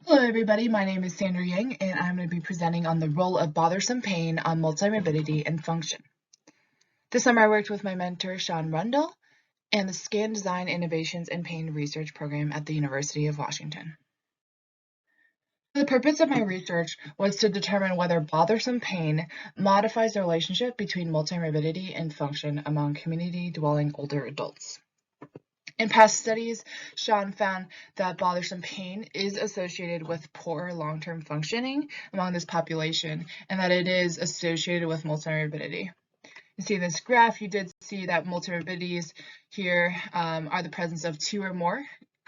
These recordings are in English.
Hello everybody, my name is Sandra Yang and I'm going to be presenting on the role of bothersome pain on multimorbidity and function. This summer I worked with my mentor Sean Rundle and the Scan Design Innovations and Pain Research Program at the University of Washington. The purpose of my research was to determine whether bothersome pain modifies the relationship between multimorbidity and function among community-dwelling older adults. In past studies, Sean found that bothersome pain is associated with poor long-term functioning among this population and that it is associated with multimorbidity. You see in this graph, you did see that multimorbidities here are the presence of two or more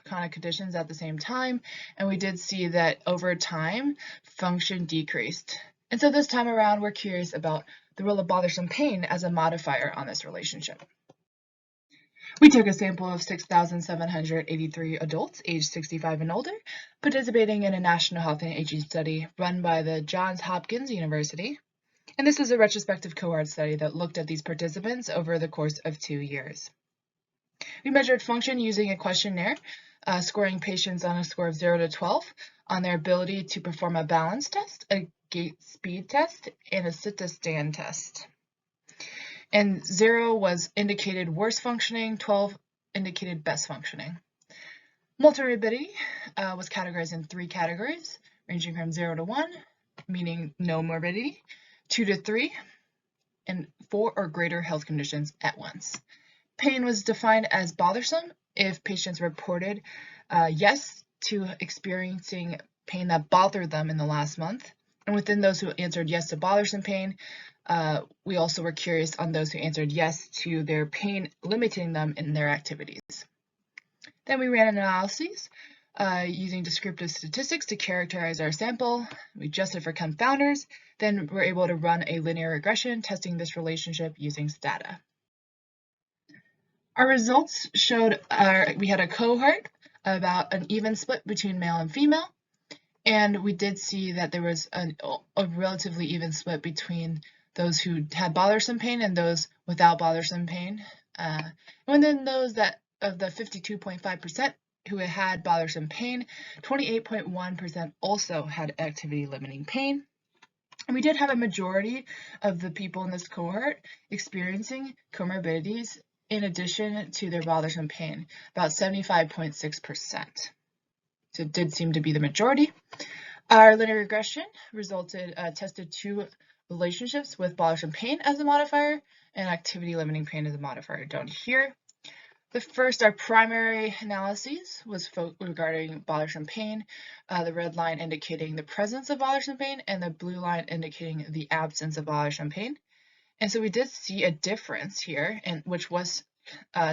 chronic conditions at the same time, and we did see that over time, function decreased. And so this time around, we're curious about the role of bothersome pain as a modifier on this relationship. We took a sample of 6,783 adults aged 65 and older, participating in a national health and aging study run by the Johns Hopkins University. And this was a retrospective cohort study that looked at these participants over the course of 2 years. We measured function using a questionnaire, scoring patients on a score of 0 to 12 on their ability to perform a balance test, a gait speed test, and a sit-to-stand test. And 0 was indicated worse functioning, 12 indicated best functioning. Multimorbidity was categorized in 3 categories, ranging from 0 to 1, meaning no morbidity, 2 to 3, and 4 or greater health conditions at once. Pain was defined as bothersome if patients reported yes to experiencing pain that bothered them in the last month. And within those who answered yes to bothersome pain, we also were curious on those who answered yes to their pain limiting them in their activities. Then we ran analyses using descriptive statistics to characterize our sample. We adjusted for confounders. Then we're able to run a linear regression testing this relationship using data. Our results showed we had a cohort about an even split between male and female. And we did see that there was a relatively even split between those who had bothersome pain and those without bothersome pain. And then those that of the 52.5% who had bothersome pain, 28.1% also had activity-limiting pain. And we did have a majority of the people in this cohort experiencing comorbidities in addition to their bothersome pain, about 75.6%. So it did seem to be the majority. Our linear regression tested 2 relationships with bothersome pain as a modifier and activity-limiting pain as a modifier down here. The first, our primary analyses was regarding bothersome pain, the red line indicating the presence of bothersome pain and the blue line indicating the absence of bothersome pain. And so we did see a difference here, which was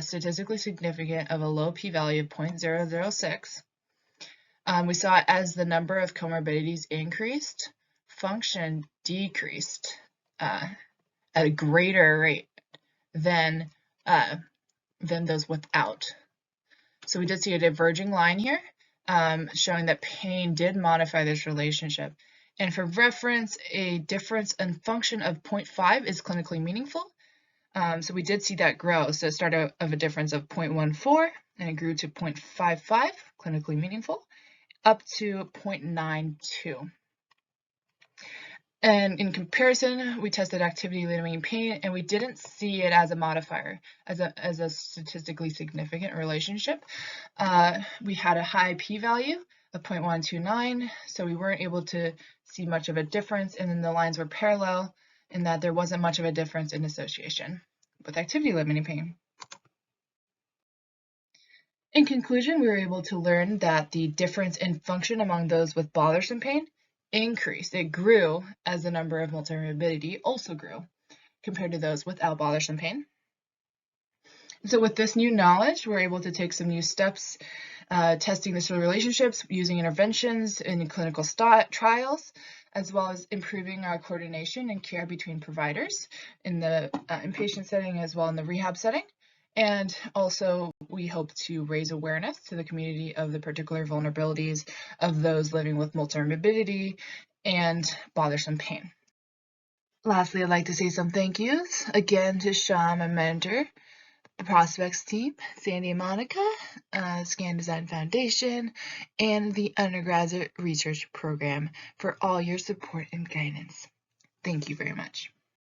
statistically significant of a low p-value of 0.006. We saw as the number of comorbidities increased, function decreased at a greater rate than those without. So we did see a diverging line here, showing that pain did modify this relationship. And for reference, a difference in function of 0.5 is clinically meaningful. So we did see that grow. So it started of a difference of 0.14 and it grew to 0.55, clinically meaningful, up to 0.92. And in comparison, we tested activity-limiting pain, and we didn't see it as a modifier, as a statistically significant relationship. We had a high p-value of 0.129, so we weren't able to see much of a difference, and then the lines were parallel in that there wasn't much of a difference in association with activity-limiting pain. In conclusion, we were able to learn that the difference in function among those with bothersome pain increased. It grew as the number of multimorbidity also grew compared to those without bothersome pain. So with this new knowledge, we're able to take some new steps testing these relationships using interventions in clinical trials, as well as improving our coordination and care between providers in the inpatient setting as well in the rehab setting. And also, we hope to raise awareness to the community of the particular vulnerabilities of those living with multimorbidity and bothersome pain. Lastly, I'd like to say some thank yous again to Sean, my mentor, the Prospects team, Sandy and Monica, Scan Design Foundation, and the Undergraduate Research Program for all your support and guidance. Thank you very much.